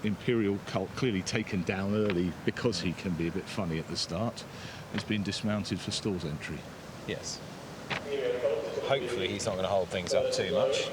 Imperial Cult, clearly taken down early because he can be a bit funny at the start, has been dismounted for stalls entry. Yes. Hopefully he's not going to hold things up too much.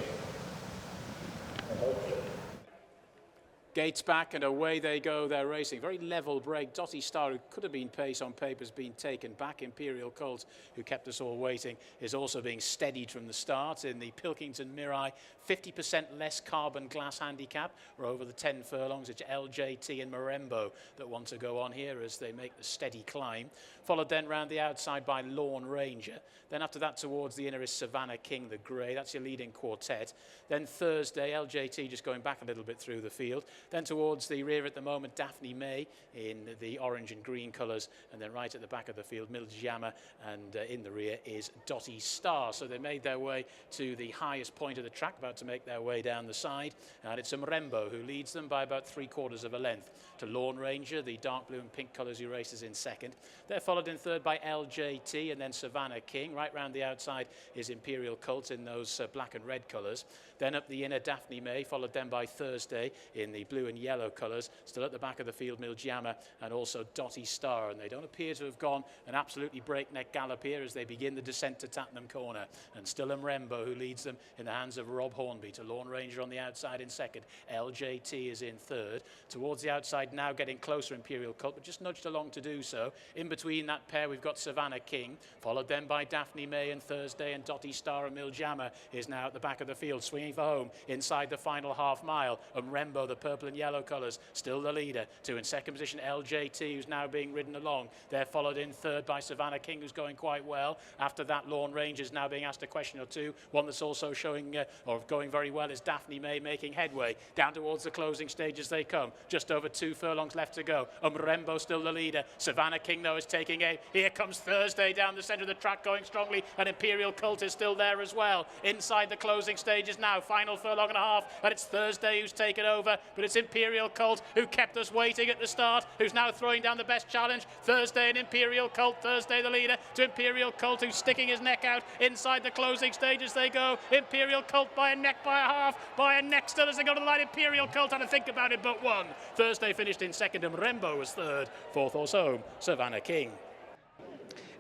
Gates back and away they go, they're racing. Very level break. Dottie Star, who could have been pace on paper, has been taken back. Imperial Cult, who kept us all waiting, is also being steadied from the start. In the Pilkington Mirai, 50% less carbon glass handicap. We're over the 10 furlongs. It's LJT and Marembo that want to go on here as they make the steady climb. Followed then round the outside by Lawn Ranger. Then after that towards the inner is Savannah King, the grey. That's your leading quartet. Then Thursday, LJT just going back a little bit through the field. Then towards the rear at the moment, Daphne May in the orange and green colours. And then right at the back of the field, Miljama. And in the rear is Dottie Star. So they made their way to the highest point of the track, about to make their way down the side. And it's Marembo who leads them by about 3/4 of a length to Lawn Ranger, the dark blue and pink colours, who races in second. They're followed in third by LJT and then Savannah King. Right round the outside is Imperial Cult in those black and red colours. Then up the inner, Daphne May, followed then by Thursday in the blue and yellow colours. Still at the back of the field, Miljama and also Dottie Star. And they don't appear to have gone an absolutely breakneck gallop here as they begin the descent to Tattenham Corner. And still Marembo, who leads them in the hands of Rob Hornby, to Lawn Ranger on the outside in second. LJT is in third. Towards the outside now, getting closer, Imperial Cult, but just nudged along to do so. In between that pair, we've got Savannah King, followed then by Daphne May and Thursday, and Dottie Star and Miljama is now at the back of the field, swinging for home inside the final half mile. And Rembo, the purple and yellow colours, still the leader. Two in second position, LJT, who's now being ridden along. They're followed in third by Savannah King, who's going quite well. After that, Lawn Ranger is now being asked a question or two. One that's also showing or going very well is Daphne May, making headway down towards the closing stage as they come. Just over 2 furlongs left to go. Rembo still the leader. Savannah King, though, is taking aim. Here comes Thursday down the centre of the track, going strongly, and Imperial Cult is still there as well. Inside the closing stages now, final furlong and a half, and it's Thursday who's taken over, but it's Imperial Cult who kept us waiting at the start, who's now throwing down the best challenge. Thursday and Imperial Cult. Thursday the leader to Imperial Cult, who's sticking his neck out inside the closing stage as they go. Imperial Cult by a neck, by a half, by a neck still as they go to the line. Imperial Cult had to think about it, but won. Thursday finished in second and Rembo was third. Fourth horse home, Savannah King.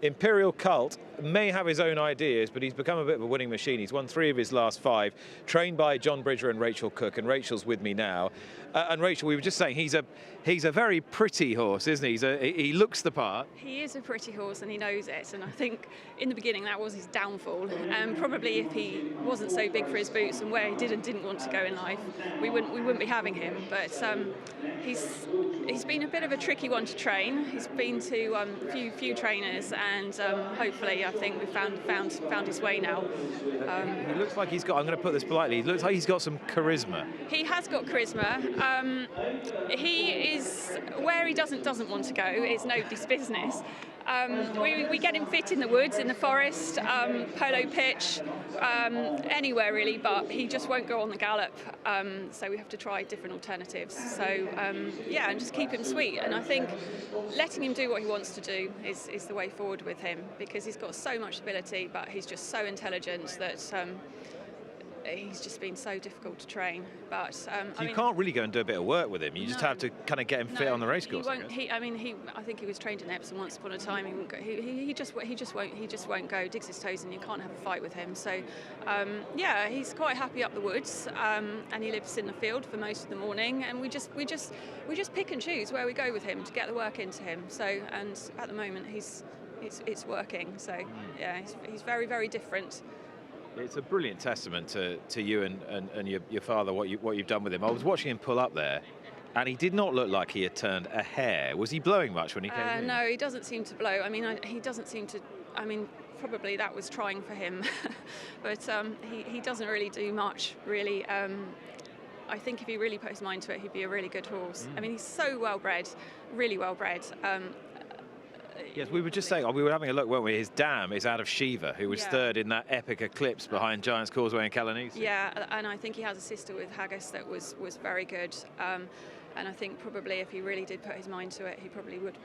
Imperial Cult may have his own ideas, but he's become a bit of a winning machine. He's won 3 of his last 5, trained by John Bridger and Rachel Cook, and Rachel's with me now. And Rachel, we were just saying, he's a very pretty horse, isn't he? He looks the part. He is a pretty horse, and he knows it. And I think in the beginning that was his downfall. Probably if he wasn't so big for his boots and where he did and didn't want to go in life, we wouldn't be having him. But he's been a bit of a tricky one to train. He's been to a few trainers, and hopefully I think we've found his way now. He looks like he's got, I'm going to put this politely, he looks like he's got some charisma. He has got charisma. He is where he doesn't want to go. It's nobody's business. We get him fit in the woods, in the forest, polo pitch, anywhere really, but he just won't go on the gallop. So we have to try different alternatives. So yeah, and just keep him sweet. And I think letting him do what he wants to do is the way forward with him, because he's got so much ability, but he's just so intelligent that he's just been so difficult to train. But you can't really go and do a bit of work with him. You just have to kind of get him fit on the racecourse. I think he was trained in Epsom once upon a time. He just won't go. Digs his toes in. You can't have a fight with him. So yeah, he's quite happy up the woods, and he lives in the field for most of the morning. And we just pick and choose where we go with him to get the work into him. So, and at the moment it's working. So yeah, he's very, very different. It's a brilliant testament to you and your father, what you've done with him. I was watching him pull up there, and he did not look like he had turned a hair. Was he blowing much when he came in? No, he doesn't seem to blow. I mean, he doesn't seem to. I mean, probably that was trying for him, but he doesn't really do much, really. I think if he really put his mind to it, he'd be a really good horse. I mean, he's so well bred, really well bred. Yes, we were just saying, we were having a look, weren't we? His dam is out of Shiva, who was third in that epic eclipse behind Giant's Causeway in Calanese. Yeah, and I think he has a sister with Haggis that was very good. And I think probably if he really did put his mind to it, he probably would.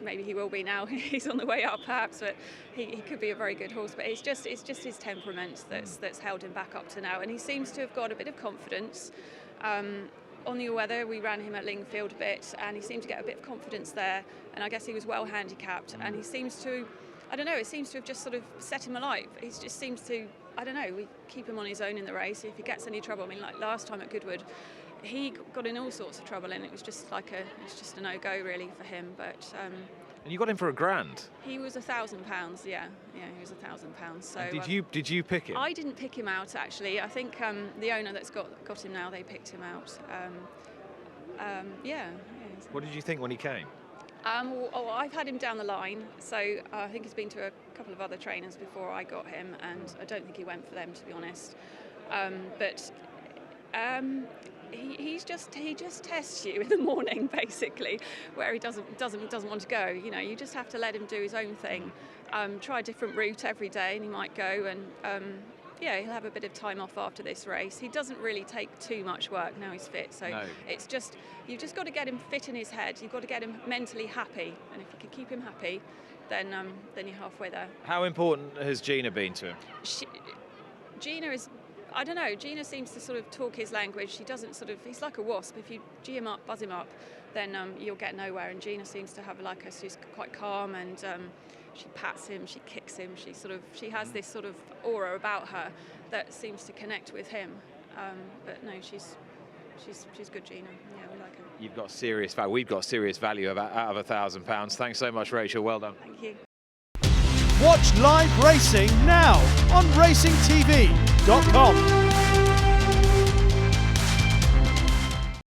Maybe he will be now. He's on the way up, perhaps, but he could be a very good horse. But it's just his temperament that's held him back up to now. And he seems to have got a bit of confidence. on the weather, we ran him at Lingfield a bit, and he seemed to get a bit of confidence there. And I guess he was well handicapped, and he seems to, I don't know, it seems to have just sort of set him alight. He just seems to, I don't know, we keep him on his own in the race. If he gets any trouble, I mean, like last time at Goodwood, he got in all sorts of trouble, and it was just like it's just a no-go really for him. But And you got him for £1,000. he was £1,000. Yeah, he was £1,000. So Did you pick him? I didn't pick him out actually. I think the owner that's got him now, they picked him out. Yeah. What did you think when he came? I've had him down the line, so I think he's been to a couple of other trainers before I got him, and I don't think he went for them, to be honest. He just tests you in the morning, basically, where he doesn't want to go. You know, you just have to let him do his own thing. Try a different route every day, and he might go. And he'll have a bit of time off after this race. He doesn't really take too much work now he's fit. So No. it's just you've just got to get him fit in his head. You've got to get him mentally happy, and if you can keep him happy, then you're halfway there. How important has Gina been to him? Gina is. I don't know, Gina seems to sort of talk his language. She doesn't he's like a wasp. If you G him up, buzz him up, then you'll get nowhere. And Gina seems to have she's quite calm, and she pats him, she kicks him, she has this sort of aura about her that seems to connect with him. But no, she's good, Gina. Yeah, we like her. You've got serious value. We've got serious value out of £1,000. Thanks so much, Rachel. Well done. Thank you. Watch live racing now on racingtv.com.